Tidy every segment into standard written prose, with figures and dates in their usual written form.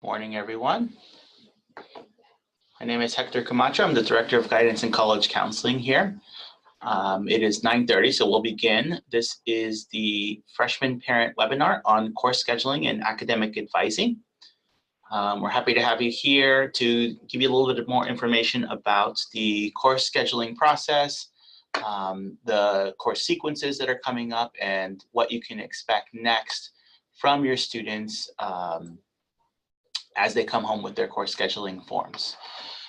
Morning, everyone. My name is Hector Camacho. I'm the Director of Guidance and College Counseling here. It is 9:30, so we'll begin. This is the Freshman Parent Webinar on course scheduling and academic advising. We're happy to have you here to give you a little bit more information about the course scheduling process, the course sequences that are coming up, and what you can expect next from your students as they come home with their course scheduling forms.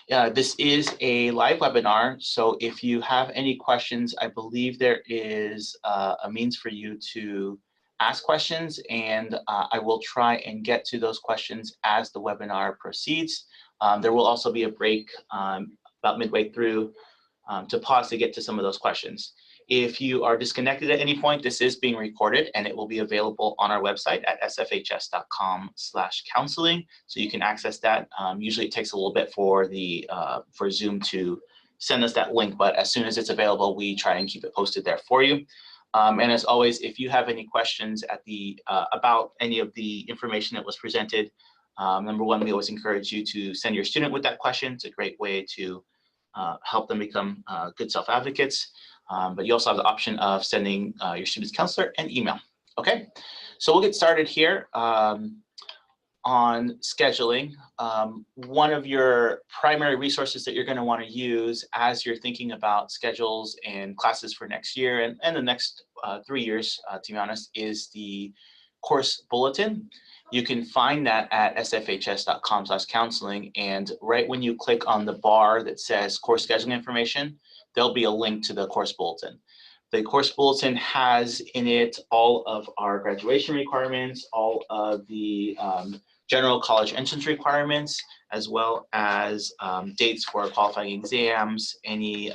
This is a live webinar, so if you have any questions, I believe there is a means for you to ask questions, and I will try and get to those questions as the webinar proceeds. There will also be a break about midway through to pause to get to some of those questions. If you are disconnected at any point, this is being recorded and it will be available on our website at sfhs.com/counseling, so you can access that. Usually it takes a little bit for Zoom to send us that link, but as soon as it's available, we try and keep it posted there for you. And as always, if you have any questions at about any of the information that was presented, number one, we always encourage you to send your student with that question. It's a great way to help them become good self-advocates. But you also have the option of sending your student's counselor an email. Okay, so we'll get started here on scheduling. One of your primary resources that you're going to want to use as you're thinking about schedules and classes for next year and the next 3 years, to be honest, is the course bulletin. You can find that at sfhs.com/counseling, and right when you click on the bar that says course scheduling information, there'll be a link to the course bulletin. The course bulletin has in it all of our graduation requirements, all of the general college entrance requirements, as well as dates for qualifying exams, any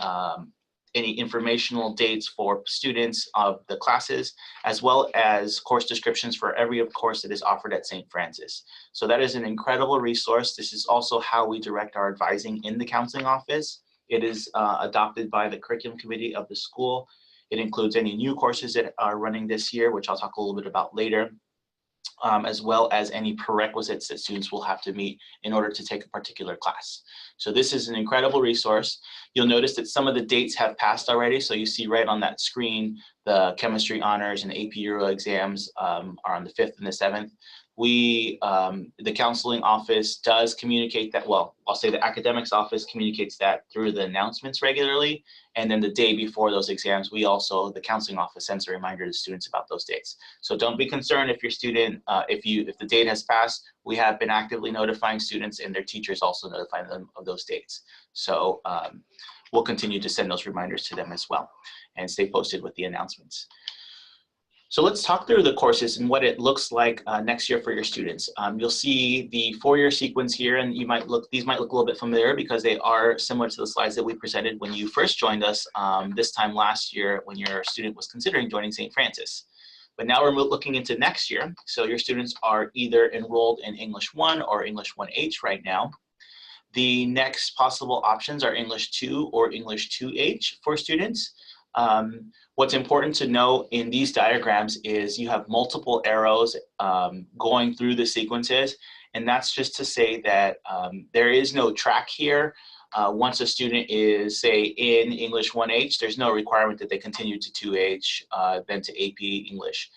informational dates for students of the classes, as well as course descriptions for every course that is offered at St. Francis. So that is an incredible resource. This is also how we direct our advising in the counseling office. It is adopted by the curriculum committee of the school. It includes any new courses that are running this year, which I'll talk a little bit about later, as well as any prerequisites that students will have to meet in order to take a particular class. So this is an incredible resource. You'll notice that some of the dates have passed already. So you see right on that screen, the chemistry honors and AP Euro exams are on the 5th and the 7th. The counseling office does communicate that, well, I'll say the academics office communicates that through the announcements regularly. And then the day before those exams, the counseling office sends a reminder to students about those dates. So don't be concerned if your student, if the date has passed. We have been actively notifying students, and their teachers also notify them of those dates. So we'll continue to send those reminders to them as well and stay posted with the announcements. So let's talk through the courses and what it looks like next year for your students. You'll see the 4-year sequence here, and these might look a little bit familiar because they are similar to the slides that we presented when you first joined us this time last year when your student was considering joining St. Francis. But now we're looking into next year. So your students are either enrolled in English 1 or English 1H right now. The next possible options are English 2 or English 2H for students. What's important to know in these diagrams is you have multiple arrows going through the sequences, and that's just to say that there is no track here. Once a student is, say, in English 1H, there's no requirement that they continue to 2H, then to AP English.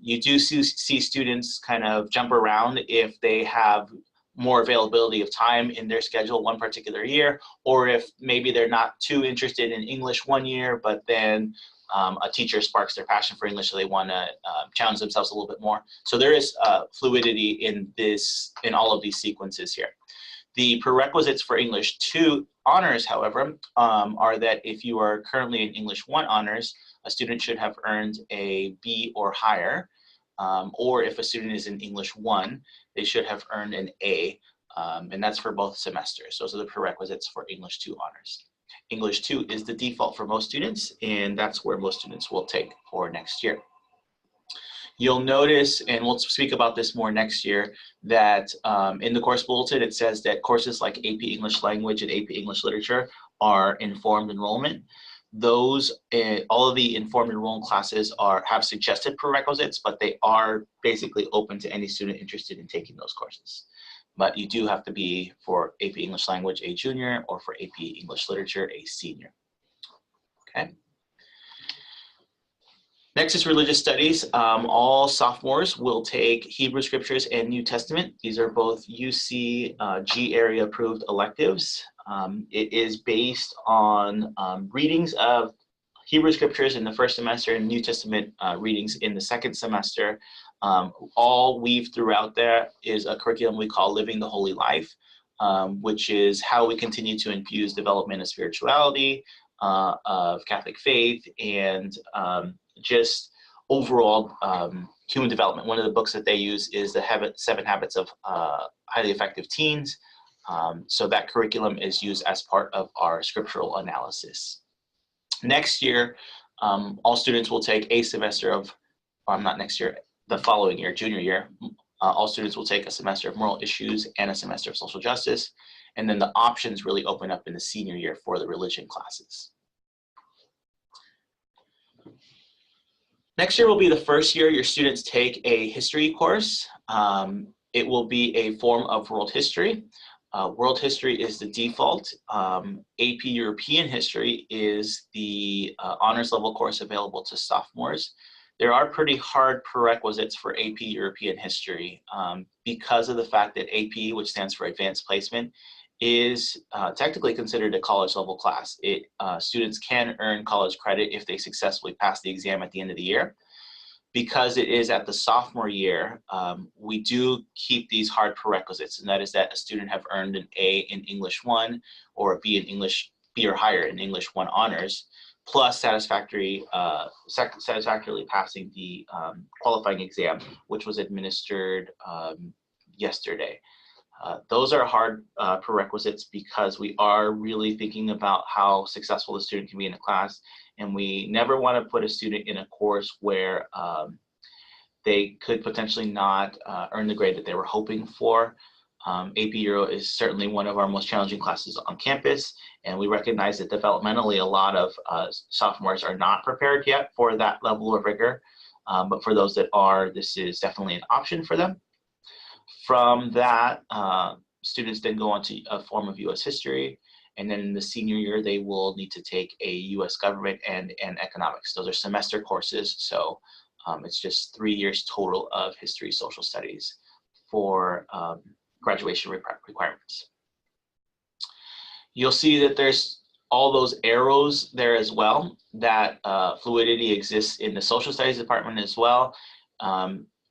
You do see students kind of jump around if they have more availability of time in their schedule one particular year, or if maybe they're not too interested in English one year, but then a teacher sparks their passion for English, so they want to challenge themselves a little bit more. So there is fluidity in all of these sequences here. The prerequisites for English 2 honors, however, are that if you are currently in English 1 honors, a student should have earned a B or higher, or if a student is in English 1, they should have earned an A, and that's for both semesters. Those are the prerequisites for English 2 honors. English 2 is the default for most students, and that's where most students will take for next year. You'll notice, and we'll speak about this more next year, that in the course bulletin, it says that courses like AP English Language and AP English Literature are informed enrollment. all of the informed enrollment classes have suggested prerequisites, but they are basically open to any student interested in taking those courses. But you do have to be, for AP English Language, a junior, or for AP English Literature, a senior. Okay. Next is religious studies. All sophomores will take Hebrew Scriptures and New Testament. These are both UC G area approved electives. It is based on readings of Hebrew Scriptures in the first semester and New Testament readings in the second semester. All weaved throughout there is a curriculum we call Living the Holy Life, which is how we continue to infuse development of spirituality, of Catholic faith, and just overall human development. One of the books that they use is the 7 Habits of Highly Effective Teens. So that curriculum is used as part of our scriptural analysis. Next year, all students will take a semester of, not next year, the following year, junior year, all students will take a semester of moral issues and a semester of social justice. And then the options really open up in the senior year for the religion classes. Next year will be the first year your students take a history course. It will be a form of world history. World history is the default. AP European history is the honors level course available to sophomores. There are pretty hard prerequisites for AP European history because of the fact that AP, which stands for Advanced Placement, is technically considered a college level class. Students can earn college credit if they successfully pass the exam at the end of the year. Because it is at the sophomore year, we do keep these hard prerequisites, and that is that a student have earned an A in English 1 or a B in English, B or higher in English 1 honors, plus satisfactorily passing the qualifying exam, which was administered yesterday. Those are hard prerequisites because we are really thinking about how successful the student can be in a class, and we never want to put a student in a course where they could potentially not earn the grade that they were hoping for. AP Euro is certainly one of our most challenging classes on campus, and we recognize that developmentally a lot of sophomores are not prepared yet for that level of rigor, but for those that are, this is definitely an option for them. From that, students then go on to a form of US history, and then in the senior year, they will need to take a US government and economics. Those are semester courses, so it's just 3 years total of history, social studies for graduation requirements. You'll see that there's all those arrows there as well, that fluidity exists in the social studies department as well.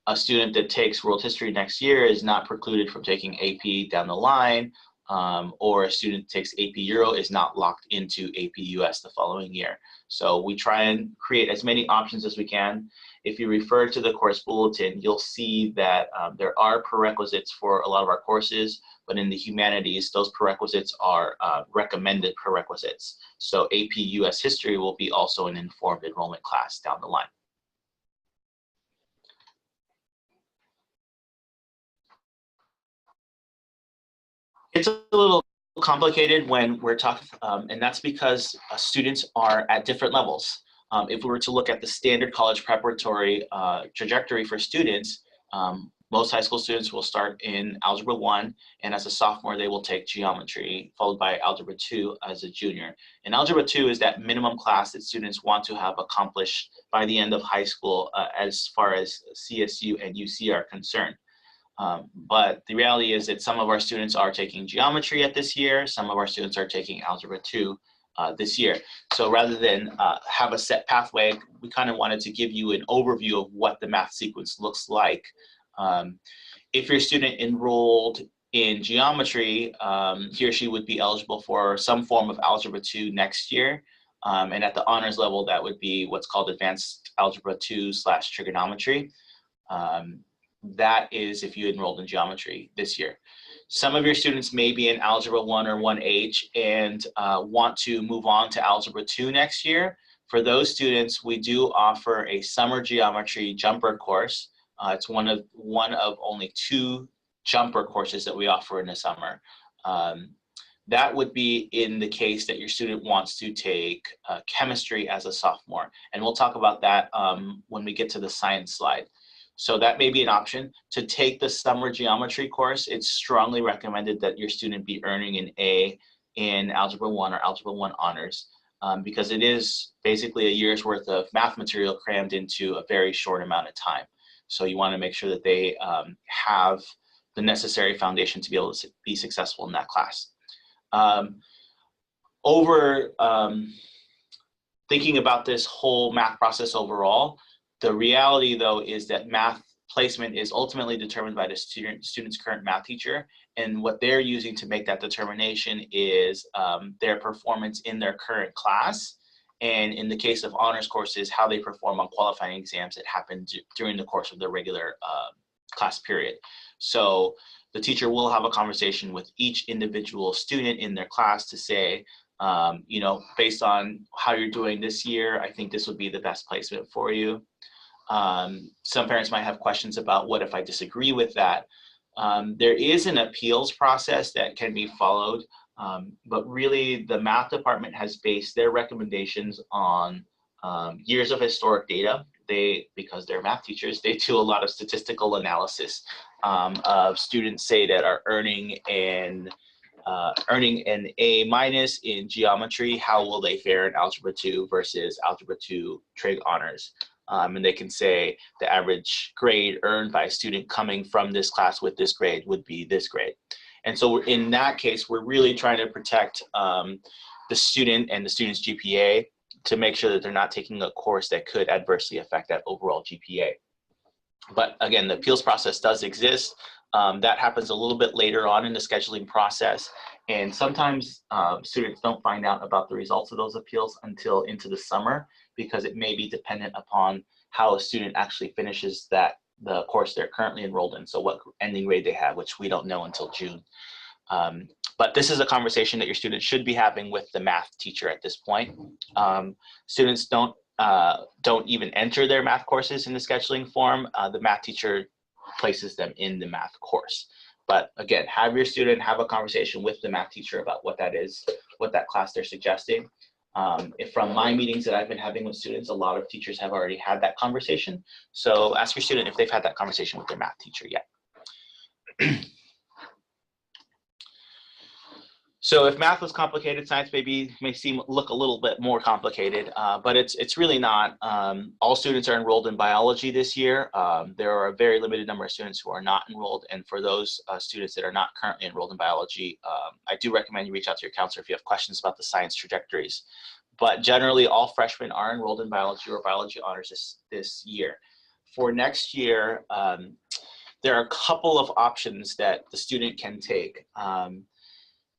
A student that takes world history next year is not precluded from taking AP down the line, or a student that takes AP Euro is not locked into AP US the following year. So we try and create as many options as we can. If you refer to the course bulletin, you'll see that there are prerequisites for a lot of our courses, but in the humanities, those prerequisites are recommended prerequisites. So AP US history will be also an informed enrollment class down the line. It's a little complicated when we're talking, and that's because students are at different levels. If we were to look at the standard college preparatory trajectory for students, most high school students will start in Algebra 1, and as a sophomore, they will take geometry, followed by Algebra 2 as a junior. And Algebra 2 is that minimum class that students want to have accomplished by the end of high school as far as CSU and UC are concerned. But the reality is that some of our students are taking geometry at this year, some of our students are taking Algebra 2 this year. So rather than have a set pathway, we kind of wanted to give you an overview of what the math sequence looks like. If your student enrolled in geometry, he or she would be eligible for some form of Algebra 2 next year. And at the honors level, that would be what's called Advanced Algebra 2/Trigonometry. That is if you enrolled in geometry this year. Some of your students may be in Algebra 1 or 1H and want to move on to Algebra 2 next year. For those students, we do offer a summer geometry jumper course. It's one of only 2 jumper courses that we offer in the summer. That would be in the case that your student wants to take chemistry as a sophomore. And we'll talk about that when we get to the science slide. So that may be an option. To take the summer geometry course, it's strongly recommended that your student be earning an A in Algebra 1 or Algebra 1 honors, because it is basically a year's worth of math material crammed into a very short amount of time. So you want to make sure that they have the necessary foundation to be able to be successful in that class. Thinking about this whole math process overall, the reality though is that math placement is ultimately determined by the student's current math teacher, and what they're using to make that determination is their performance in their current class, and in the case of honors courses, how they perform on qualifying exams that happen during the course of the regular class period. So the teacher will have a conversation with each individual student in their class to say, you know, based on how you're doing this year, I think this would be the best placement for you. Some parents might have questions about what if I disagree with that. There is an appeals process that can be followed, but really the math department has based their recommendations on years of historic data. Because they're math teachers, they do a lot of statistical analysis of students, say, that are earning an A minus in geometry. How will they fare in Algebra 2 versus Algebra 2 Trig honors? And they can say the average grade earned by a student coming from this class with this grade would be this grade. And so in that case, we're really trying to protect the student and the student's GPA to make sure that they're not taking a course that could adversely affect that overall GPA. But again, the appeals process does exist. That happens a little bit later on in the scheduling process. And sometimes students don't find out about the results of those appeals until into the summer, because it may be dependent upon how a student actually finishes the course they're currently enrolled in. So what ending grade they have, which we don't know until June. But this is a conversation that your student should be having with the math teacher at this point. Students don't even enter their math courses in the scheduling form. The math teacher places them in the math course. But again, have your student have a conversation with the math teacher about what that is, what that class they're suggesting. If from my meetings that I've been having with students, a lot of teachers have already had that conversation. So ask your student if they've had that conversation with their math teacher yet. So if math was complicated, science may look a little bit more complicated, but it's really not. All students are enrolled in biology this year. There are a very limited number of students who are not enrolled, and for those students that are not currently enrolled in biology, I do recommend you reach out to your counselor if you have questions about the science trajectories. But generally, all freshmen are enrolled in biology or biology honors this year. For next year, there are a couple of options that the student can take.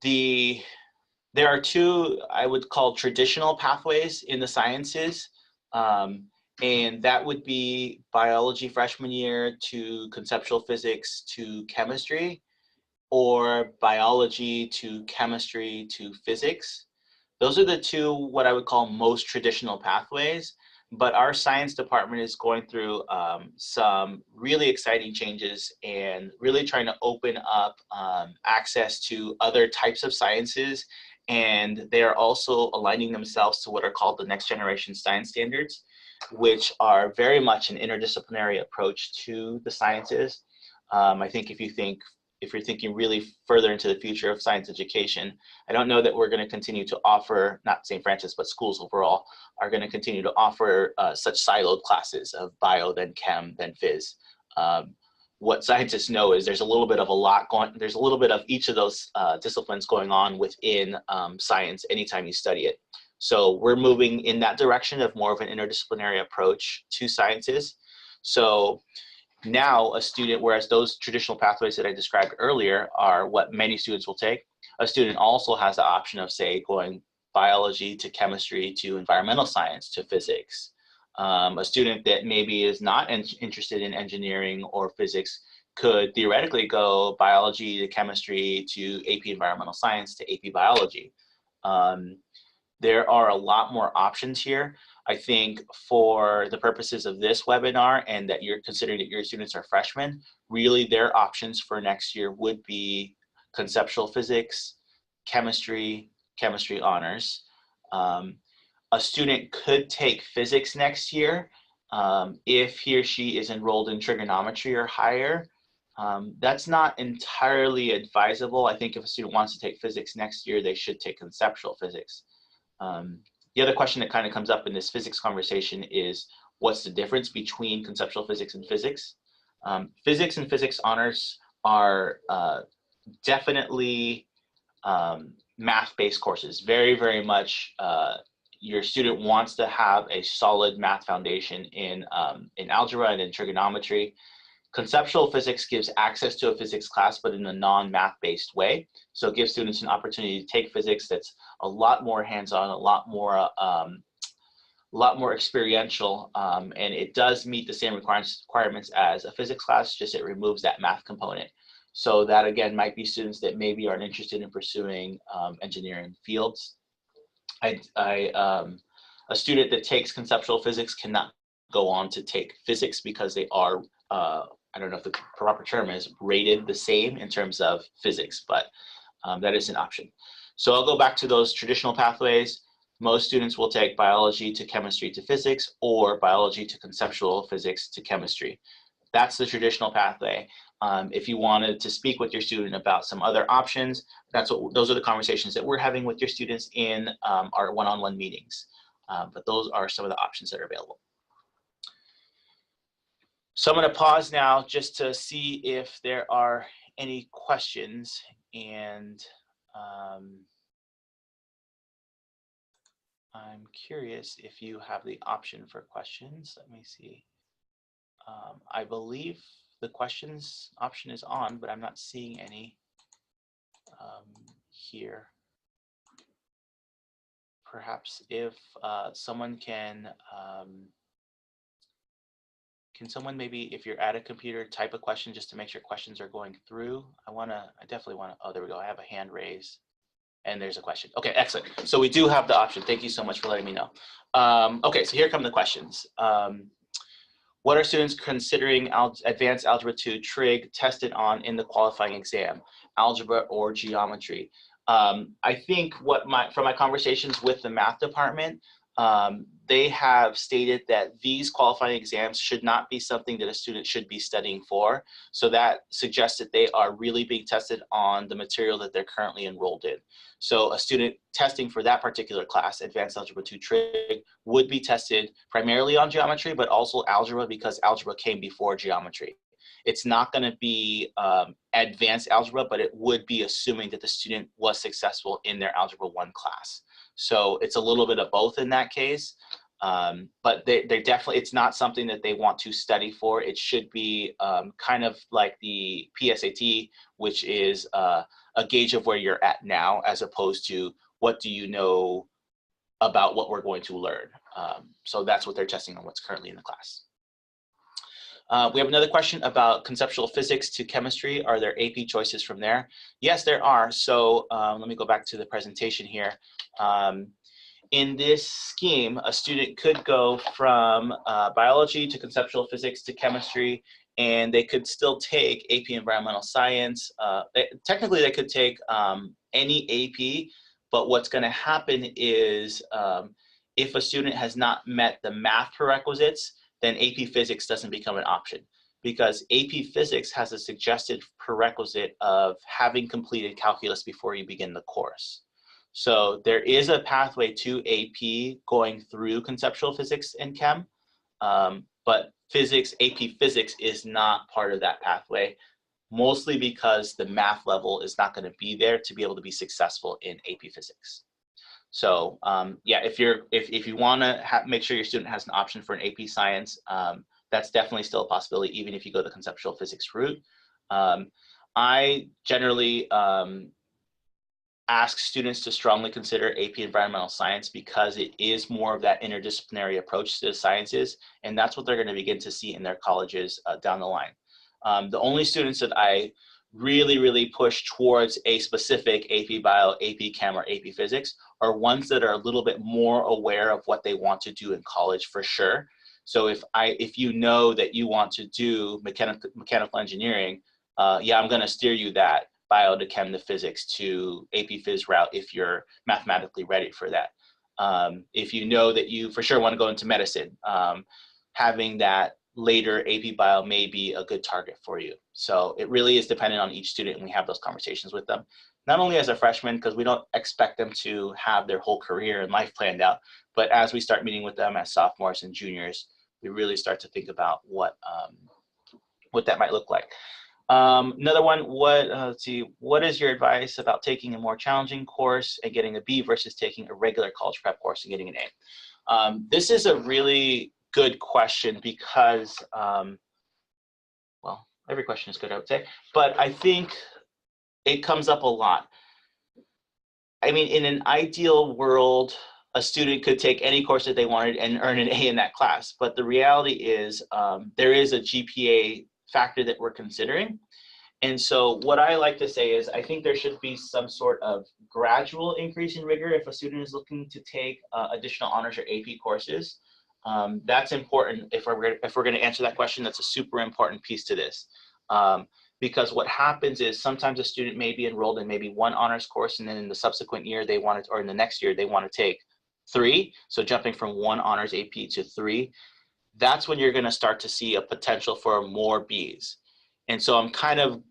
There are two, I would call, traditional pathways in the sciences, and that would be biology freshman year to conceptual physics to chemistry, or biology to chemistry to physics. Those are the two, what I would call, most traditional pathways. But our science department is going through some really exciting changes and really trying to open up access to other types of sciences. And they are also aligning themselves to what are called the next generation science standards, which are very much an interdisciplinary approach to the sciences. I think if you're thinking really further into the future of science education, I don't know that we're going to continue to offer, not St. Francis, but schools overall, are going to continue to offer such siloed classes of bio, then chem, then phys. What scientists know is there's a little bit of each of those disciplines going on within science anytime you study it. So we're moving in that direction of more of an interdisciplinary approach to sciences. So now a student, whereas those traditional pathways that I described earlier are what many students will take, a student also has the option of, say, going biology to chemistry to environmental science to physics. A student that maybe is not interested in engineering or physics could theoretically go biology to chemistry to AP environmental science to AP biology. There are a lot more options here. I think for the purposes of this webinar and that you're considering that your students are freshmen, really their options for next year would be conceptual physics, chemistry, chemistry honors. A student could take physics next year if he or she is enrolled in trigonometry or higher. That's not entirely advisable. I think if a student wants to take physics next year, they should take conceptual physics. The other question that kind of comes up in this physics conversation is, what's the difference between conceptual physics and physics? Physics and physics honors are definitely math-based courses. Very, very much your student wants to have a solid math foundation in algebra and in trigonometry. Conceptual physics gives access to a physics class, but in a non-math-based way. So it gives students an opportunity to take physics that's a lot more hands-on, a lot more experiential, and it does meet the same requirements as a physics class, just it removes that math component. So that, again, might be students that maybe aren't interested in pursuing engineering fields. A student that takes conceptual physics cannot go on to take physics because they are, I don't know if the proper term is, rated the same in terms of physics, but that is an option. So I'll go back to those traditional pathways. Most students will take biology to chemistry to physics, or biology to conceptual physics to chemistry. That's the traditional pathway. If you wanted to speak with your student about some other options, those are the conversations that we're having with your students in our one-on-one meetings. But those are some of the options that are available. So I'm going to pause now just to see if there are any questions, and I'm curious if you have the option for questions. Let me see. I believe the questions option is on, but I'm not seeing any here. Perhaps if someone can someone maybe, if you're at a computer, type a question just to make sure questions are going through? I definitely want to, oh, there we go. I have a hand raised and there's a question. Okay, excellent. So we do have the option. Thank you so much for letting me know. Okay, so here come the questions. What are students considering advanced algebra 2 trig tested on in the qualifying exam, algebra or geometry? I think from my conversations with the math department, they have stated that these qualifying exams should not be something that a student should be studying for. So that suggests that they are really being tested on the material that they're currently enrolled in. So a student testing for that particular class, Advanced Algebra 2 Trig, would be tested primarily on geometry, but also algebra, because algebra came before geometry. It's not going to be advanced algebra, but it would be assuming that the student was successful in their Algebra 1 class. So it's a little bit of both in that case, but they definitely, it's not something that they want to study for. It should be kind of like the PSAT, which is a gauge of where you're at now, as opposed to what do you know about what we're going to learn. So that's what they're testing on, what's currently in the class. We have another question about conceptual physics to chemistry. Are there AP choices from there? Yes, there are. So let me go back to the presentation here. In this scheme, a student could go from biology to conceptual physics to chemistry, and they could still take AP environmental science. Technically, they could take any AP, but what's going to happen is if a student has not met the math prerequisites, then AP Physics doesn't become an option, because AP Physics has a suggested prerequisite of having completed calculus before you begin the course. So there is a pathway to AP going through conceptual physics and chem, but AP Physics is not part of that pathway, mostly because the math level is not going to be there to be able to be successful in AP Physics. So yeah, if you want to make sure your student has an option for an AP Science, that's definitely still a possibility, even if you go the conceptual physics route. I generally ask students to strongly consider AP Environmental Science, because it is more of that interdisciplinary approach to the sciences, and that's what they're going to begin to see in their colleges down the line. The only students that I really push towards a specific AP Bio, AP Chem, or AP Physics are ones that are a little bit more aware of what they want to do in college, for sure. So if you know that you want to do mechanical engineering, yeah, I'm going to steer you that. bio to chem to physics to AP Phys route if you're mathematically ready for that. If you know that you for sure want to go into medicine, having that later AP Bio may be a good target for you. So it really is dependent on each student, and we have those conversations with them. Not only as a freshman, because we don't expect them to have their whole career and life planned out, but as we start meeting with them as sophomores and juniors, we really start to think about what that might look like. Another one, let's see, what is your advice about taking a more challenging course and getting a B versus taking a regular college prep course and getting an A? This is a really good question because, well, every question is good, I would say, but I think it comes up a lot. I mean, in an ideal world, a student could take any course that they wanted and earn an A in that class, but the reality is there is a GPA factor that we're considering. And so what I like to say is I think there should be some sort of gradual increase in rigor if a student is looking to take additional honors or AP courses. That's important. If we're going to answer that question, that's a super important piece to this. Because what happens is sometimes a student may be enrolled in maybe one honors course, and then in the subsequent year they want to, or in the next year they want to take 3. So jumping from 1 honors AP to 3, that's when you're going to start to see a potential for more Bs. And so I'm kind of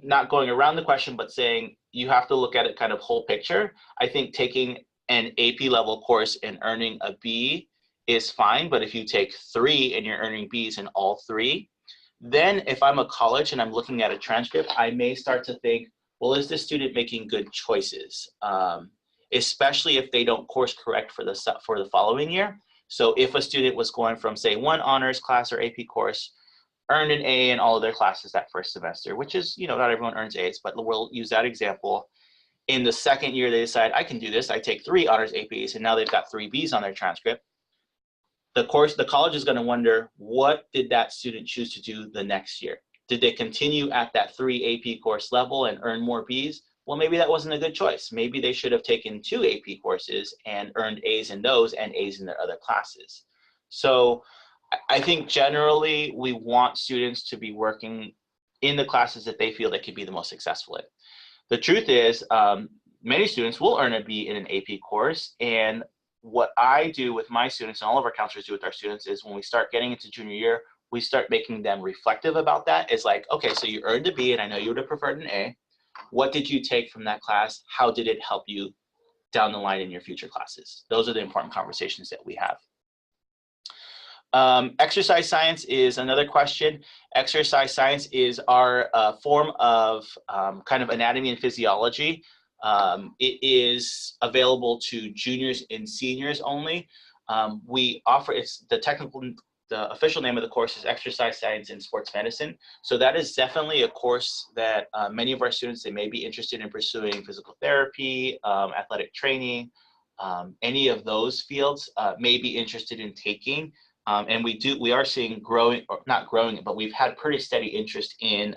not going around the question, but saying you have to look at it kind of whole picture. I think taking an AP level course and earning a B is fine, but if you take 3 and you're earning Bs in all 3, then if I'm a college and I'm looking at a transcript, I may start to think, well, is this student making good choices? Especially if they don't course correct for the following year. So if a student was going from, say, 1 honors class or AP course, earned an A in all of their classes that first semester, which is, not everyone earns A's, but we'll use that example. In the second year, they decide, I can do this. I take 3 honors APs, and now they've got 3 Bs on their transcript. The college is going to wonder, what did that student choose to do the next year? Did they continue at that 3 AP course level and earn more Bs? Well, maybe that wasn't a good choice. Maybe they should have taken 2 AP courses and earned A's in those and A's in their other classes. So I think generally we want students to be working in the classes that they feel they could be the most successful in. The truth is, many students will earn a B in an AP course, and what I do with my students and all of our counselors do with our students is when we start getting into junior year, we start making them reflective about that. It's like, okay, so you earned a B and I know you would have preferred an A. What did you take from that class? How did it help you down the line in your future classes? Those are the important conversations that we have. Exercise science is another question. Exercise science is our form of kind of anatomy and physiology. It is available to juniors and seniors only. We offer, the official name of the course is Exercise Science and Sports Medicine. So that is definitely a course that many of our students, they may be interested in pursuing physical therapy, athletic training, any of those fields may be interested in taking. And we are seeing growing, or not growing, but we've had pretty steady interest in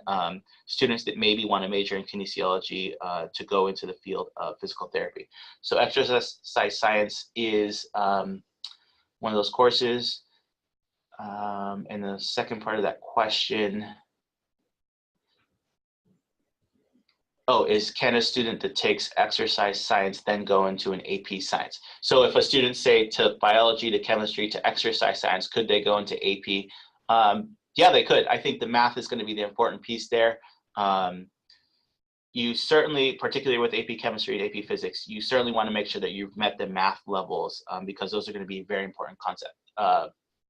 students that maybe want to major in kinesiology to go into the field of physical therapy. So exercise science is one of those courses. And the second part of that question, is can a student that takes exercise science then go into an AP science? So if a student, say, took biology to chemistry to exercise science, could they go into AP? Yeah, they could. I think the math is going to be the important piece there. You certainly, particularly with AP chemistry and AP physics, you certainly want to make sure that you've met the math levels because those are going to be very important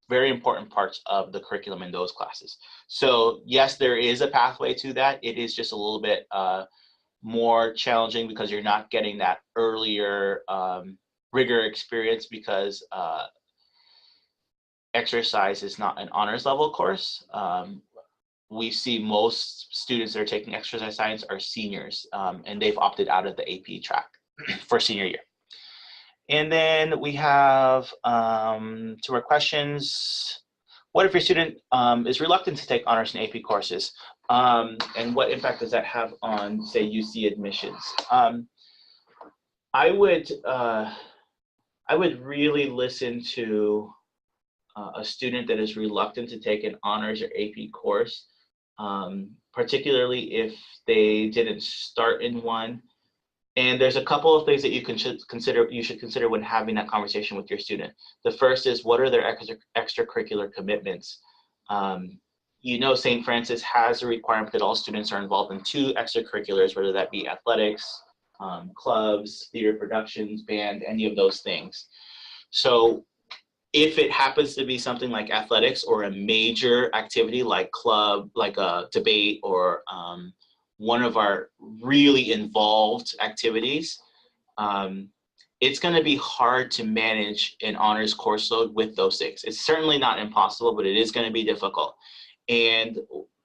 very important parts of the curriculum in those classes. So yes, there is a pathway to that. It is just a little bit more challenging because you're not getting that earlier rigor experience because exercise is not an honors level course. We see most students that are taking exercise science are seniors and they've opted out of the AP track for senior year. And then we have 2 more questions. What if your student is reluctant to take honors and AP courses? And what impact does that have on, say, UC admissions? I would really listen to a student that is reluctant to take an honors or AP course particularly if they didn't start in one. And there's a couple of things that you should consider when having that conversation with your student. The first is, what are their extracurricular commitments? St. Francis has a requirement that all students are involved in 2 extracurriculars, whether that be athletics, clubs, theater productions, band, any of those things. So if it happens to be something like athletics or a major activity like club, like a debate, or one of our really involved activities, it's going to be hard to manage an honors course load with those things. It's certainly not impossible, but it is going to be difficult. And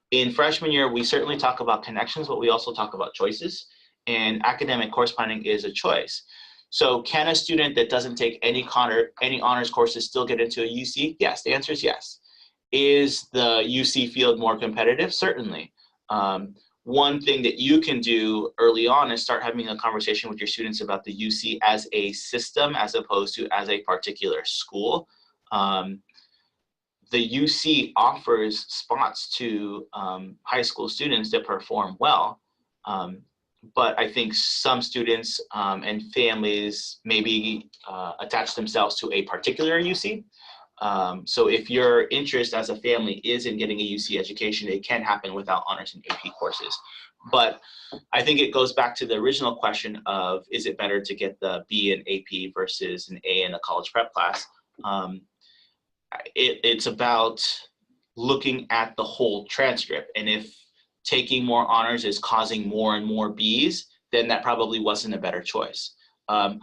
in freshman year, we certainly talk about connections, but we also talk about choices. And academic course planning is a choice. So can a student that doesn't take any honors courses still get into a UC? Yes, the answer is yes. Is the UC field more competitive? Certainly. One thing that you can do early on is start having a conversation with your students about the UC as a system as opposed to as a particular school. The UC offers spots to high school students that perform well. But I think some students and families maybe attach themselves to a particular UC. So if your interest as a family is in getting a UC education, it can happen without honors and AP courses. But I think it goes back to the original question of, is it better to get the B in AP versus an A in a college prep class? It's about looking at the whole transcript. And if taking more honors is causing more and more Bs, then that probably wasn't a better choice. To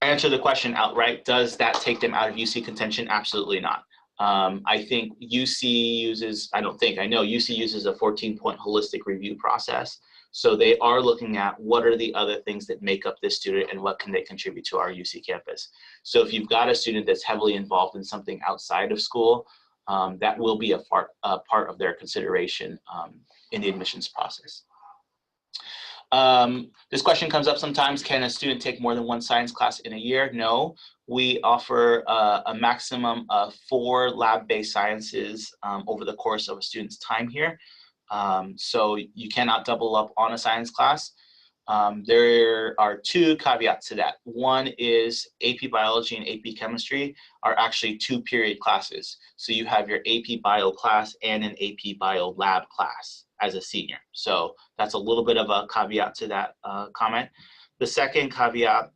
answer the question outright, does that take them out of UC contention? Absolutely not. I think I know UC uses a 14-point holistic review process. So they are looking at what are the other things that make up this student and what can they contribute to our UC campus. So if you've got a student that's heavily involved in something outside of school, that will be a part of their consideration in the admissions process. This question comes up sometimes. Can a student take more than 1 science class in a year? No. We offer a maximum of 4 lab-based sciences over the course of a student's time here. So you cannot double up on a science class. There are 2 caveats to that. One is AP Biology and AP Chemistry are actually 2-period classes. So you have your AP Bio class and an AP Bio Lab class as a senior. So that's a little bit of a caveat to that comment. The second caveat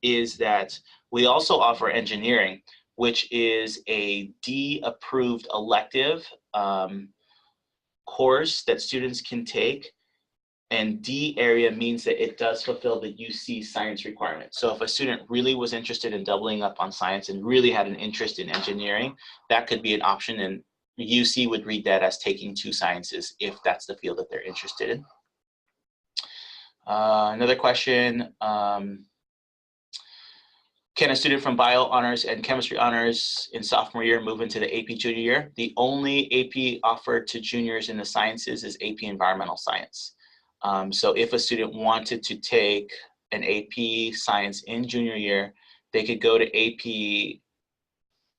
is that we also offer engineering, which is a D-approved elective course that students can take. And D area means that it does fulfill the UC science requirement. So if a student really was interested in doubling up on science and really had an interest in engineering, that could be an option, and UC would read that as taking 2 sciences if that's the field that they're interested in. Another question, can a student from bio honors and chemistry honors in sophomore year move into the AP junior year? The only AP offered to juniors in the sciences is AP environmental science. So if a student wanted to take an AP science in junior year, they could go to AP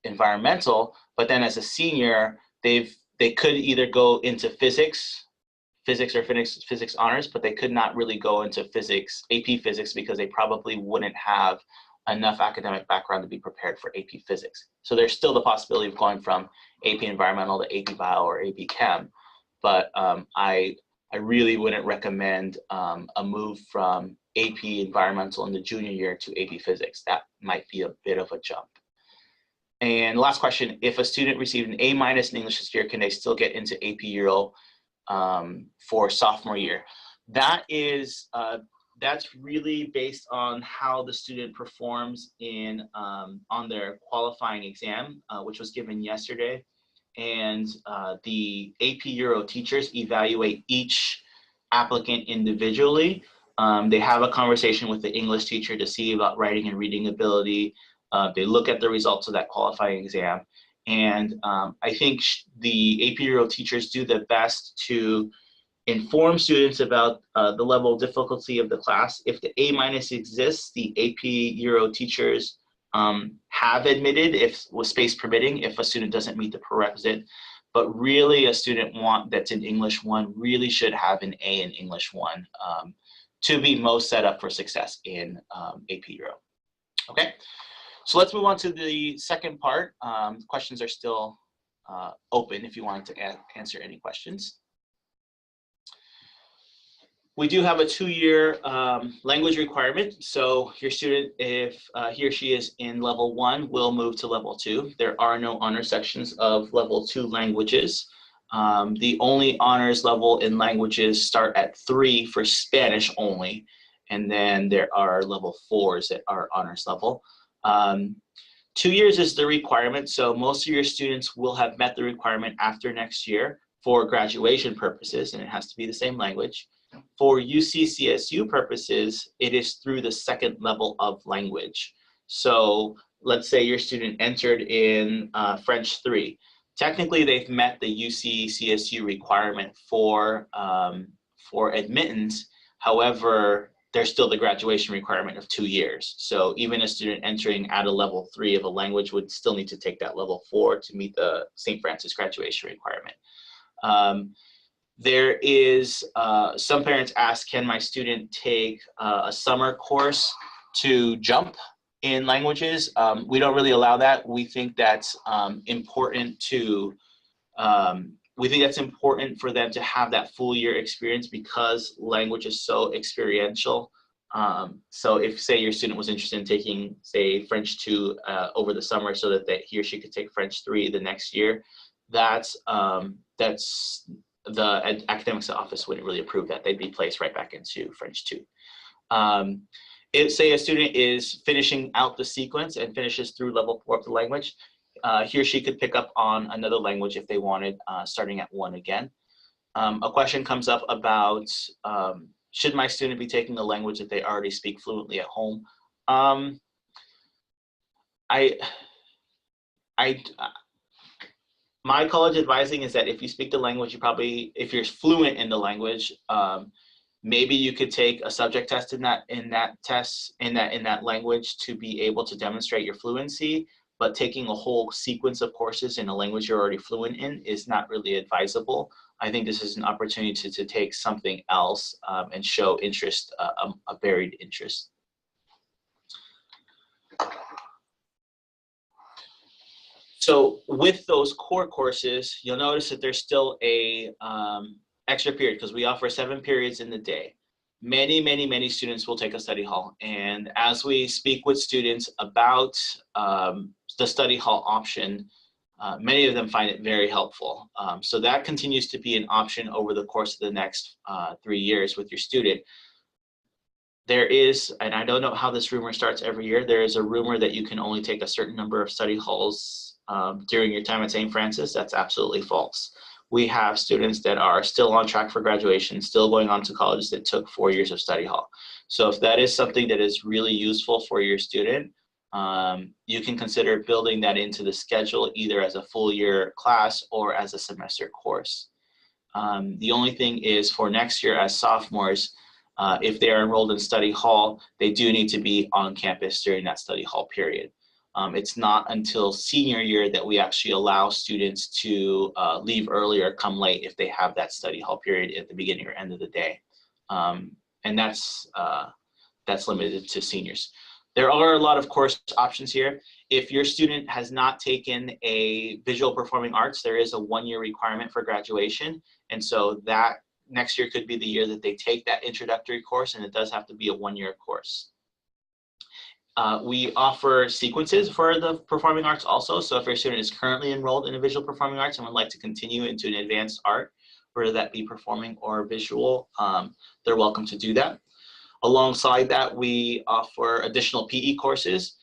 environmental, but then as a senior, they could either go into physics or physics honors, but they could not really go into AP physics, because they probably wouldn't have enough academic background to be prepared for AP physics. So there's still the possibility of going from AP environmental to AP bio or AP chem, but I really wouldn't recommend a move from AP environmental in the junior year to AP physics. That might be a bit of a jump. And last question, if a student received an A- in English this year, can they still get into AP Euro for sophomore year? That is, that's really based on how the student performs in on their qualifying exam, which was given yesterday. And the AP Euro teachers evaluate each applicant individually. They have a conversation with the English teacher to see about writing and reading ability. They look at the results of that qualifying exam. And I think the AP Euro teachers do the best to inform students about the level of difficulty of the class. If the A- exists, the AP Euro teachers have admitted, if with space permitting, if a student doesn't meet the prerequisite. but really a student that's in English 1 really should have an A in English 1 to be most set up for success in AP Euro. Okay, so let's move on to the second part. Questions are still open if you wanted to answer any questions. We do have a 2-year language requirement. So your student, if he or she is in level 1, will move to level 2. There are no honor sections of level 2 languages. The only honors level in languages start at 3 for Spanish only. And then there are level 4s that are honors level. 2 years is the requirement. So most of your students will have met the requirement after next year for graduation purposes, and it has to be the same language. For UC-CSU purposes, it is through the second level of language. So let's say your student entered in French 3. Technically, they've met the UC-CSU requirement for admittance. However, there's still the graduation requirement of 2 years. So even a student entering at a level 3 of a language would still need to take that level 4 to meet the St. Francis graduation requirement. There is, some parents ask, can my student take a summer course to jump in languages? We don't really allow that. We think that's important to, for them to have that full year experience because language is so experiential. So if, say, your student was interested in taking, say, French 2 over the summer so that he or she could take French 3 the next year, that's the academics office wouldn't really approve that. They'd be placed right back into French 2. If, say, a student is finishing out the sequence and finishes through level 4 of the language, he or she could pick up on another language if they wanted, starting at 1 again. A question comes up about, should my student be taking a language that they already speak fluently at home? My college advising is that if you speak the language, if you're fluent in the language, maybe you could take a subject test in that language to be able to demonstrate your fluency. But taking a whole sequence of courses in a language you're already fluent in is not really advisable. I think this is an opportunity to take something else and show interest, a varied interest. So with those core courses, you'll notice that there's still a extra period because we offer 7 periods in the day. Many students will take a study hall. And as we speak with students about the study hall option, many of them find it very helpful. So that continues to be an option over the course of the next 3 years with your student. There is, and I don't know how this rumor starts every year, there is a rumor that you can only take a certain number of study halls during your time at St. Francis. That's absolutely false. We have students that are still on track for graduation, still going on to college that took 4 years of study hall. So if that is something that is really useful for your student, you can consider building that into the schedule either as a full year class or as a semester course. The only thing is for next year as sophomores, if they are enrolled in study hall, they do need to be on campus during that study hall period. It's not until senior year that we actually allow students to leave early or come late if they have that study hall period at the beginning or end of the day. And that's limited to seniors. There are a lot of course options here. If your student has not taken a visual performing arts, there is a 1-year requirement for graduation. And so that next year could be the year that they take that introductory course, and it does have to be a 1-year course. We offer sequences for the performing arts also. So if your student is currently enrolled in a visual performing arts and would like to continue into an advanced art, whether that be performing or visual, they're welcome to do that. Alongside that, we offer additional PE courses.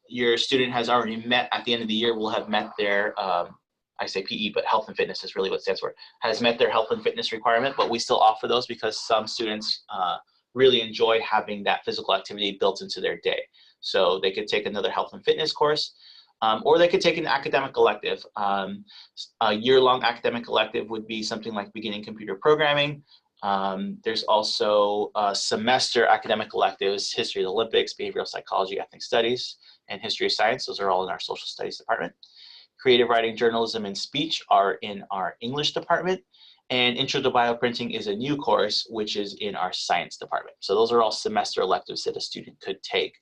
Your student has already met, at the end of the year, will have met their, I say PE, but health and fitness is really what it stands for, has met their health and fitness requirement, but we still offer those because some students really enjoy having that physical activity built into their day. So they could take another health and fitness course, or they could take an academic elective. A year-long academic elective would be something like beginning computer programming. There's also semester academic electives, history of the Olympics, behavioral psychology, ethnic studies, and history of science. Those are all in our social studies department. creative writing, journalism, and speech are in our English department. And Intro to Bioprinting is a new course, which is in our science department. So those are all semester electives that a student could take.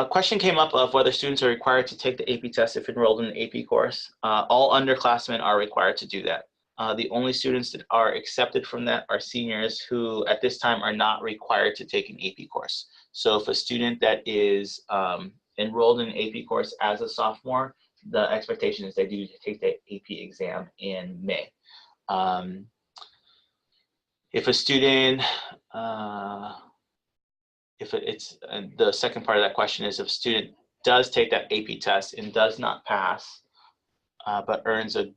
Question came up of whether students are required to take the AP test if enrolled in an AP course. All underclassmen are required to do that. The only students that are accepted from that are seniors who at this time are not required to take an AP course. So if a student that is enrolled in an AP course as a sophomore, the expectation is they do take the AP exam in May. If a student, the second part of that question is if a student does take that AP test and does not pass, but earns a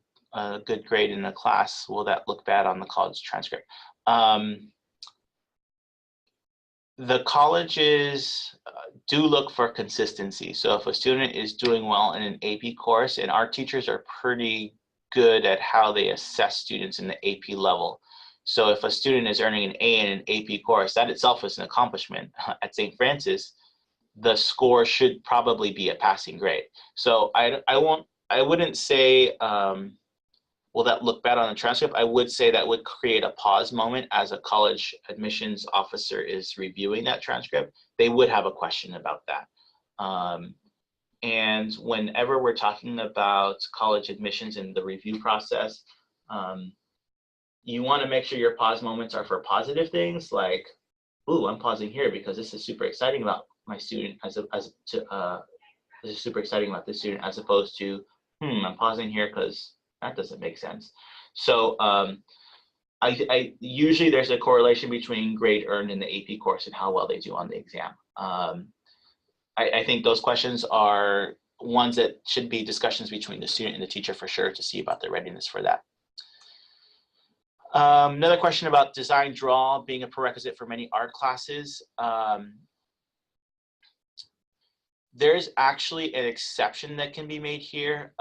good grade in the class, will that look bad on the college transcript? The colleges do look for consistency. So if a student is doing well in an AP course, and our teachers are pretty good at how they assess students in the AP level. So if a student is earning an A in an AP course, that itself is an accomplishment. At St. Francis, the score should probably be a passing grade. So I wouldn't say, will that look bad on the transcript? I would say that would create a pause moment as a college admissions officer is reviewing that transcript. They would have a question about that. And whenever we're talking about college admissions and the review process, you want to make sure your pause moments are for positive things, like, ooh, I'm pausing here because this is super exciting about my student, this is super exciting about this student, as opposed to, I'm pausing here because that doesn't make sense. So I usually there's a correlation between grade earned in the AP course and how well they do on the exam. I think those questions are ones that should be discussions between the student and the teacher for sure to see about their readiness for that. Another question about design draw being a prerequisite for many art classes. There's actually an exception that can be made here.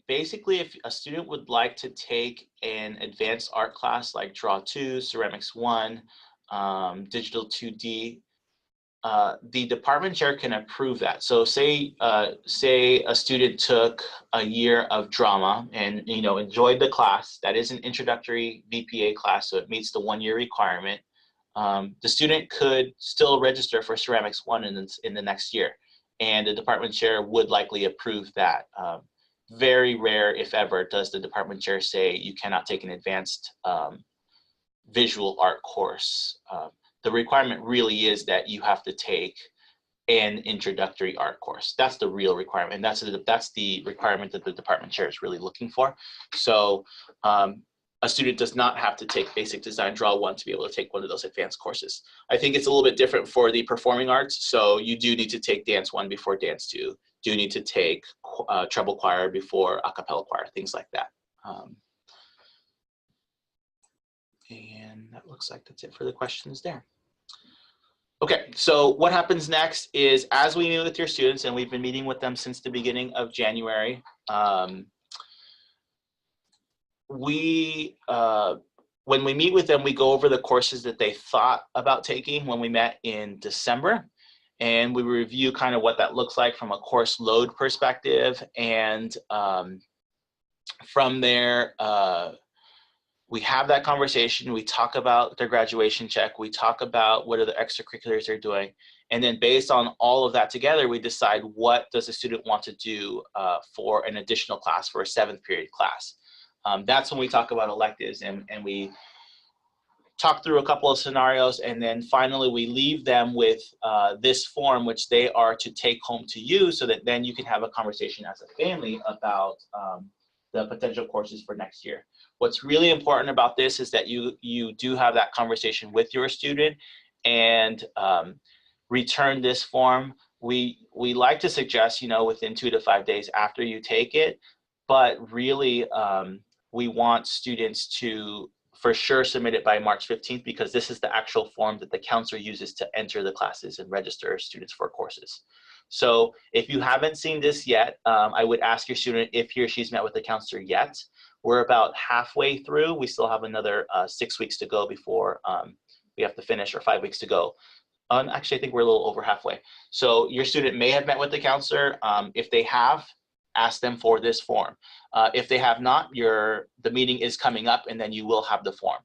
Basically, if a student would like to take an advanced art class like Draw 2, Ceramics 1, Digital 2D, the department chair can approve that. So say a student took a year of drama and enjoyed the class. That is an introductory VPA class, so it meets the 1-year requirement. The student could still register for Ceramics 1 in the next year, and the department chair would likely approve that. Very rare, if ever, does the department chair say you cannot take an advanced visual art course. The requirement really is that you have to take an introductory art course. That's the real requirement, and that's the requirement that the department chair is really looking for. So a student does not have to take Basic Design Draw 1 to be able to take one of those advanced courses. I think it's a little bit different for the performing arts. So you do need to take Dance 1 before Dance 2. Do need to take treble choir before a cappella choir, things like that. And that looks like that's it for the questions there. Okay, so what happens next is as we meet with your students, and we've been meeting with them since the beginning of January, when we meet with them, we go over the courses that they thought about taking when we met in December. And we review kind of what that looks like from a course load perspective. And from there, we have that conversation. We talk about their graduation check. We talk about what are the extracurriculars they're doing. And then based on all of that together, we decide what does the student want to do for an additional class, for a 7th period class. That's when we talk about electives, and we talk through a couple of scenarios, and then finally we leave them with this form, which they are to take home to you, so that then you can have a conversation as a family about the potential courses for next year. What's really important about this is that you do have that conversation with your student and return this form. We like to suggest, within 2 to 5 days after you take it, but really we want students to for sure submit it by March 15th, because this is the actual form that the counselor uses to enter the classes and register students for courses. So if you haven't seen this yet, I would ask your student if he or she's met with the counselor yet. We're about halfway through. We still have another 6 weeks to go before we have to finish, or 5 weeks to go. Actually, I think we're a little over halfway. So your student may have met with the counselor. If they have, ask them for this form. If they have not, the meeting is coming up, and then you will have the form.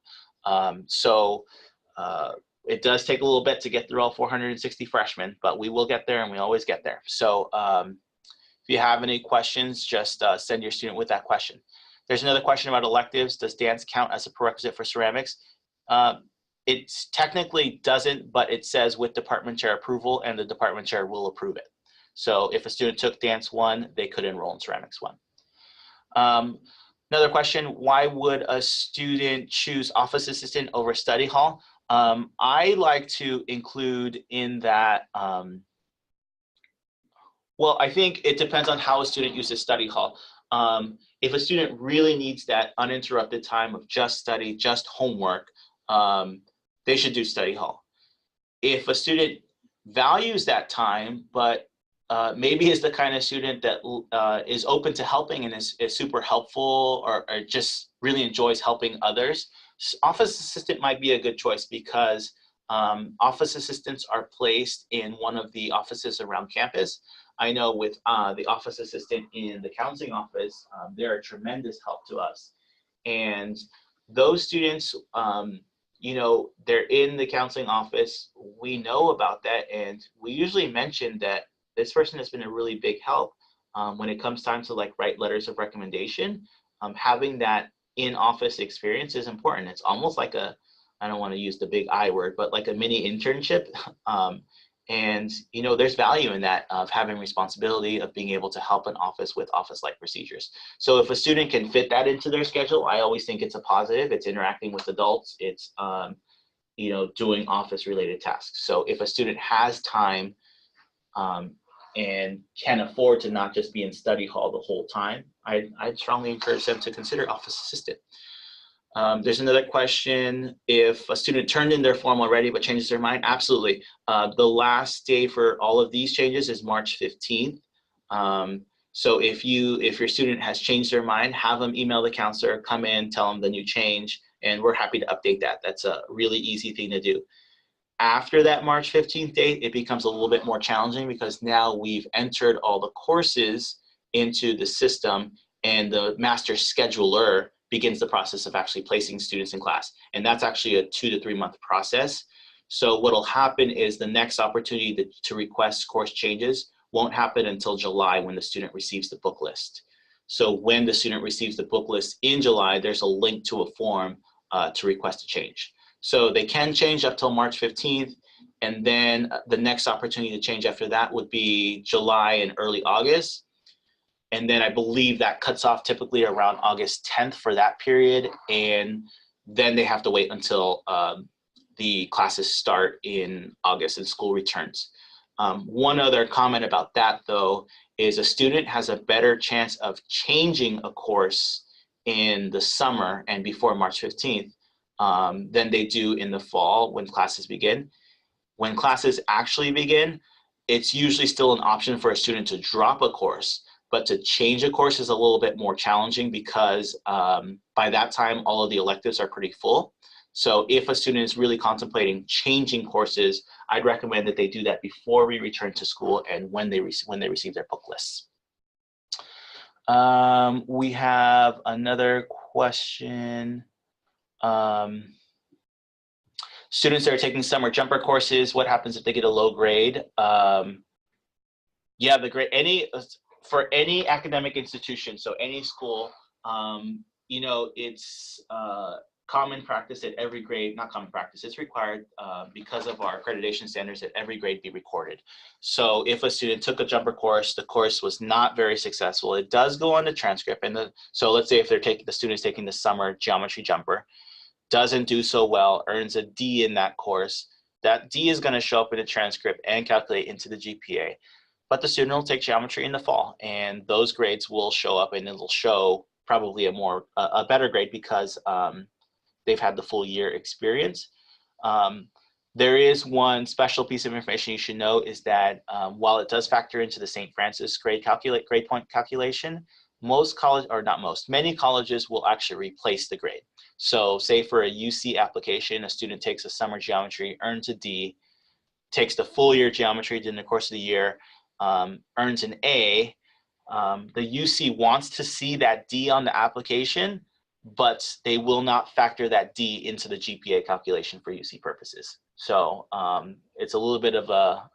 It does take a little bit to get through all 460 freshmen, but we will get there, and we always get there. So if you have any questions, just send your student with that question. There's another question about electives. Does dance count as a prerequisite for ceramics? It technically doesn't, but it says with department chair approval, and the department chair will approve it. So if a student took dance 1, they could enroll in ceramics 1. Another question, why would a student choose office assistant over study hall? I like to include in that, well, I think it depends on how a student uses study hall. If a student really needs that uninterrupted time of just study, just homework, they should do study hall. If a student values that time, but maybe is the kind of student that is open to helping and is super helpful, or just really enjoys helping others, office assistant might be a good choice, because office assistants are placed in one of the offices around campus. I know with the office assistant in the counseling office, they're a tremendous help to us. And those students, you know, they're in the counseling office. We know about that, and we usually mention that this person has been a really big help when it comes time to like write letters of recommendation. Having that in-office experience is important. It's almost like a, I don't want to use the big I word, but like a mini internship. And you know, there's value in that, of having responsibility, of being able to help an office with office-like procedures. So if a student can fit that into their schedule, I always think it's a positive. It's interacting with adults. It's you know, doing office-related tasks. So if a student has time and can afford to not just be in study hall the whole time, I'd strongly encourage them to consider office assistant. There's another question, if a student turned in their form already but changes their mind, absolutely. The last day for all of these changes is March 15th. So if your student has changed their mind, have them email the counselor, come in, tell them the new change, and we're happy to update that. That's a really easy thing to do. After that March 15th date, it becomes a little bit more challenging, because now we've entered all the courses into the system, and the master scheduler begins the process of actually placing students in class. And that's actually a 2 to 3 month process. So what'll happen is the next opportunity to request course changes won't happen until July, when the student receives the book list. So when the student receives the book list in July, there's a link to a form to request a change. So they can change up till March 15th. And then the next opportunity to change after that would be July and early August. And then I believe that cuts off typically around August 10th for that period. And then they have to wait until the classes start in August and school returns. One other comment about that, though, is a student has a better chance of changing a course in the summer and before March 15th than they do in the fall when classes begin. When classes actually begin, it's usually still an option for a student to drop a course, but to change a course is a little bit more challenging, because by that time, all of the electives are pretty full. So if a student is really contemplating changing courses, I'd recommend that they do that before we return to school and when they receive their book lists. We have another question. Students that are taking summer jumper courses, what happens if they get a low grade? Yeah, the grade, for any academic institution, so any school, you know, it's common practice at every grade, not common practice, it's required because of our accreditation standards that every grade be recorded. So if a student took a jumper course, the course was not very successful, it does go on the transcript. And so let's say if the student's taking the summer geometry jumper, doesn't do so well, earns a D in that course, that D is going to show up in the transcript and calculate into the GPA. But the student will take geometry in the fall, and those grades will show up, and it'll show probably a better grade because they've had the full year experience. There is one special piece of information you should know, is that while it does factor into the St. Francis grade point calculation, many colleges will actually replace the grade. So say for a UC application, a student takes a summer geometry, earns a D, takes the full year geometry during the course of the year, earns an A, the UC wants to see that D on the application, but they will not factor that D into the GPA calculation for UC purposes. So it's a little bit of a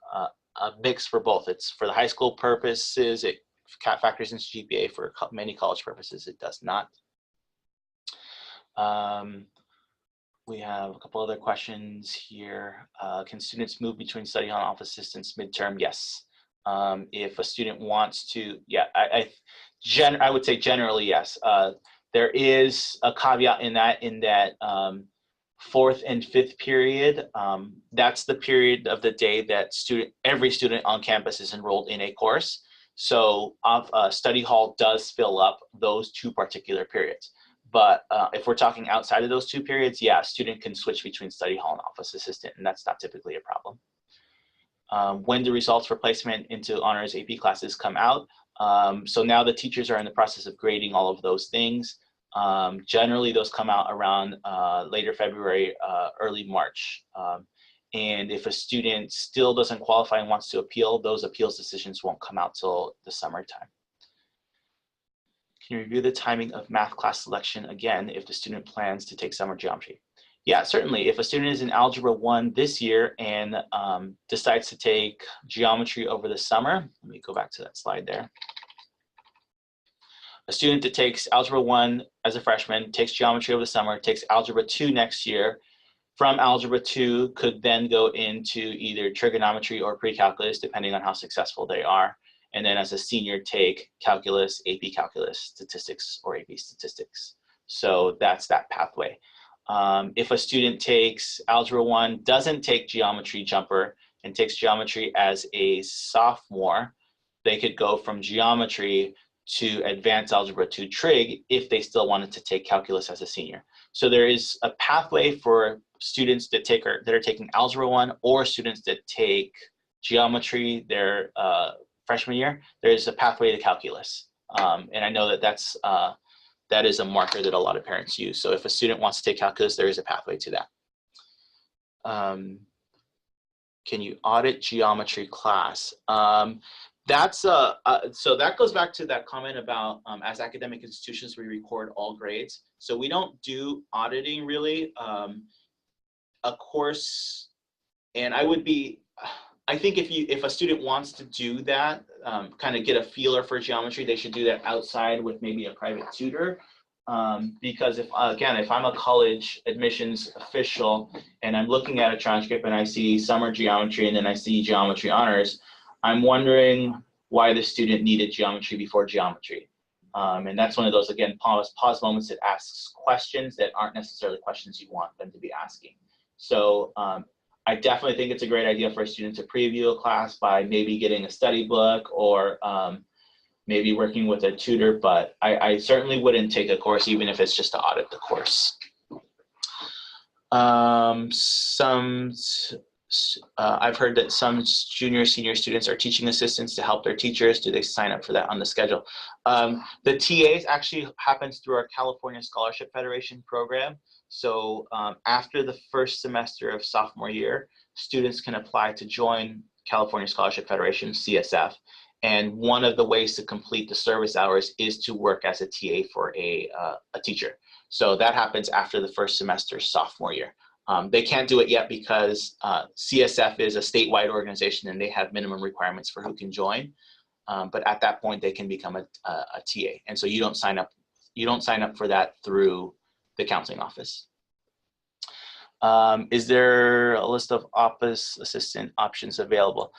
mix for both. It's for the high school purposes, it factors into GPA. For many college purposes, it does not. We have a couple other questions here. Can students move between study hall and office assistants midterm? Yes. If a student wants to, yeah, I would say generally yes. There is a caveat in that fourth and fifth period, that's the period of the day that every student on campus is enrolled in a course. So study hall does fill up those two particular periods. But if we're talking outside of those two periods, yeah, a student can switch between study hall and office assistant, and that's not typically a problem. When the results for placement into honors AP classes come out, so now the teachers are in the process of grading all of those things. Generally, those come out around later February, early March. And if a student still doesn't qualify and wants to appeal, those appeals decisions won't come out till the summertime. Can you review the timing of math class selection again if the student plans to take summer geometry? Yeah, certainly. If a student is in Algebra 1 this year and decides to take geometry over the summer, let me go back to that slide there. A student that takes Algebra 1 as a freshman, takes geometry over the summer, takes Algebra 2 next year, from Algebra 2 could then go into either trigonometry or pre-calculus, depending on how successful they are. And then as a senior, take calculus, AP calculus, statistics, or AP statistics. So that's that pathway. If a student takes Algebra 1, doesn't take geometry jumper, and takes geometry as a sophomore, they could go from geometry to advanced algebra 2 trig if they still wanted to take calculus as a senior. So there is a pathway for students that are taking Algebra 1 or students that take geometry their freshman year. There's a pathway to calculus. And I know that that is a marker that a lot of parents use. So if a student wants to take calculus, there is a pathway to that. Can you audit geometry class? So that goes back to that comment about as academic institutions, we record all grades. So we don't do auditing really. A course, and I think if a student wants to do that, kind of get a feeler for geometry, they should do that outside with maybe a private tutor. Because if I'm a college admissions official and I'm looking at a transcript and I see summer geometry and then I see geometry honors, I'm wondering why the student needed geometry before geometry. And that's one of those, again, pause moments that asks questions that aren't necessarily questions you want them to be asking. So I definitely think it's a great idea for a student to preview a class by maybe getting a study book or maybe working with a tutor, but I certainly wouldn't take a course even if it's just to audit the course. I've heard that some senior students are teaching assistants to help their teachers. Do they sign up for that on the schedule? The TAs actually happens through our California Scholarship Federation program. So after the first semester of sophomore year, students can apply to join California Scholarship Federation, CSF. And one of the ways to complete the service hours is to work as a TA for a teacher. So that happens after the first semester sophomore year. They can't do it yet because CSF is a statewide organization and they have minimum requirements for who can join. But at that point, they can become a TA. And so you don't sign up for that through the counseling office. Is there a list of office assistant options available?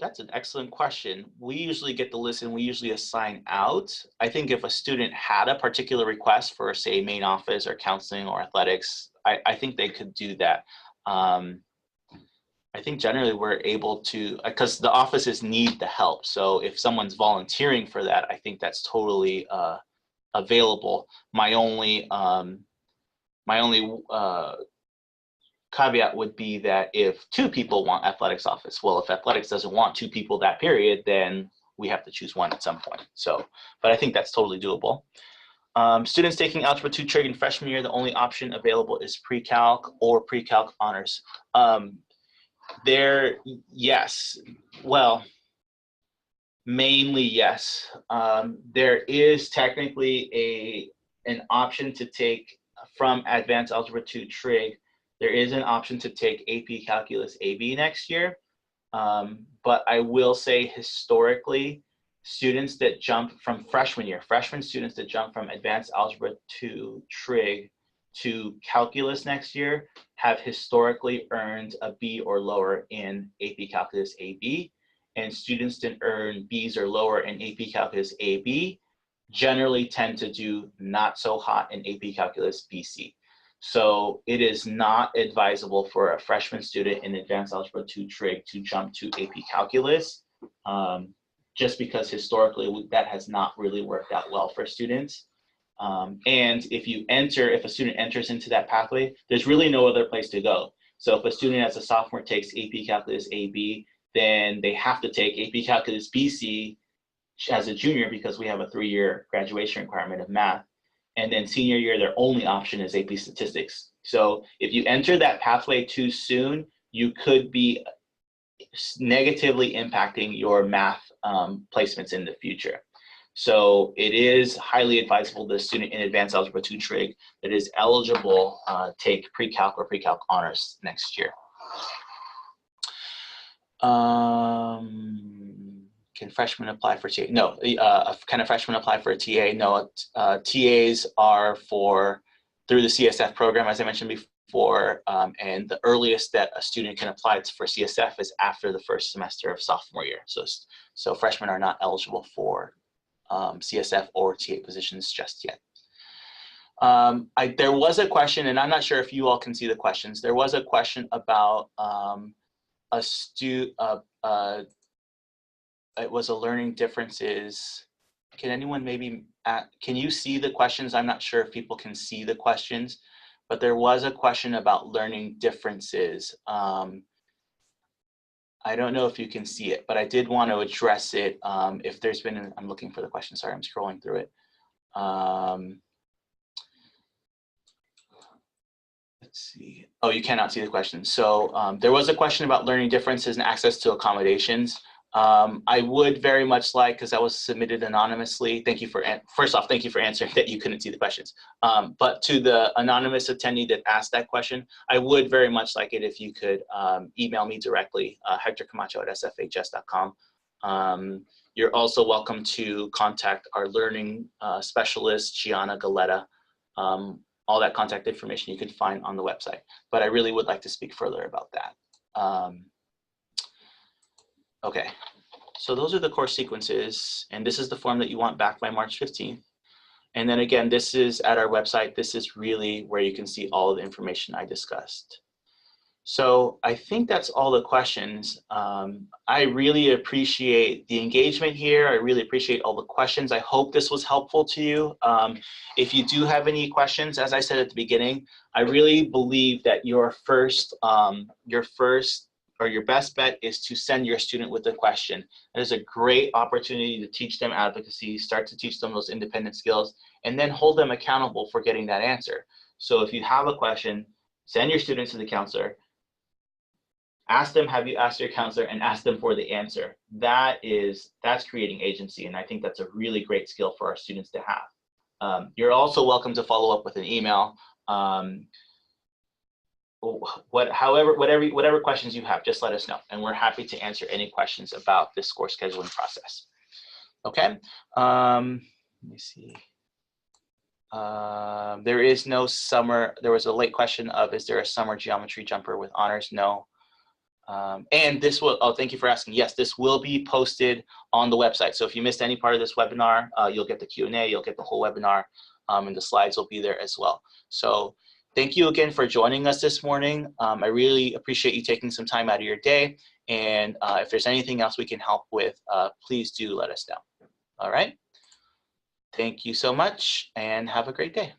That's an excellent question. We usually get the list and we usually assign out. I think if a student had a particular request for, say, main office or counseling or athletics, I think they could do that. I think generally we're able to, because the offices need the help. So if someone's volunteering for that, I think that's totally available. My only caveat would be that if 2 people want athletics office, well, if athletics doesn't want 2 people that period, then we have to choose one at some point. So, but I think that's totally doable. Students taking Algebra 2 Trig in freshman year, the only option available is pre-calc or pre-calc honors. Yes, well, mainly yes. There is technically an option to take from Advanced Algebra 2 Trig. There is an option to take AP Calculus AB next year. But I will say historically, students that jump from freshman students that jump from Advanced Algebra 2 Trig to Calculus next year have historically earned a B or lower in AP Calculus AB, and students that earn Bs or lower in AP Calculus AB generally tend to do not so hot in AP Calculus BC. So it is not advisable for a freshman student in Advanced Algebra 2 Trig to jump to AP Calculus, just because historically that has not really worked out well for students. And if a student enters into that pathway, there's really no other place to go. So if a student as a sophomore takes AP Calculus AB, then they have to take AP Calculus BC as a junior because we have a 3-year graduation requirement of math. And then senior year, their only option is AP Statistics. So if you enter that pathway too soon, you could be negatively impacting your math placements in the future. So it is highly advisable that a student in Advanced Algebra 2 Trig that is eligible take pre-calc or pre-calc honors next year. Can freshmen apply for TA? No. Can a freshman apply for a TA? No. TAs are through the CSF program, as I mentioned before, and the earliest that a student can apply for CSF is after the first semester of sophomore year. So freshmen are not eligible for CSF or TA positions just yet. There was a question, and I'm not sure if you all can see the questions. There was a question about it was a learning differences. Can anyone can you see the questions? I'm not sure if people can see the questions, but there was a question about learning differences. I don't know if you can see it, but I did want to address it. If there's been, I'm looking for the question, sorry, I'm scrolling through it. Let's see. Oh, you cannot see the question. So there was a question about learning differences and access to accommodations. I would very much like, because that was submitted anonymously. First off, thank you for answering that you couldn't see the questions. But to the anonymous attendee that asked that question, I would very much like it if you could email me directly, hectorcamacho@sfhs.com. You're also welcome to contact our learning specialist, Gianna Galetta. All that contact information you can find on the website. But I really would like to speak further about that. Okay, so those are the course sequences, and this is the form that you want back by March 15th. And then again, this is at our website. This is really where you can see all of the information I discussed. So I think that's all the questions. I really appreciate the engagement here. I really appreciate all the questions. I hope this was helpful to you. If you do have any questions, as I said at the beginning, I really believe that your best bet is to send your student with a question. That is a great opportunity to teach them advocacy, start to teach them those independent skills, and then hold them accountable for getting that answer. So if you have a question, send your student to the counselor, ask them, have you asked your counselor, and ask them for the answer. That's creating agency, and I think that's a really great skill for our students to have. You're also welcome to follow up with an email. Whatever questions you have, just let us know, and we're happy to answer any questions about this course scheduling process. Okay, let me see. There is no summer. There was a late question of, is there a summer geometry jumper with honors? No. And this will, thank you for asking. Yes, this will be posted on the website. So if you missed any part of this webinar, you'll get the Q&A, you'll get the whole webinar, and the slides will be there as well. So thank you again for joining us this morning. I really appreciate you taking some time out of your day. And if there's anything else we can help with, please do let us know. All right. Thank you so much, and have a great day.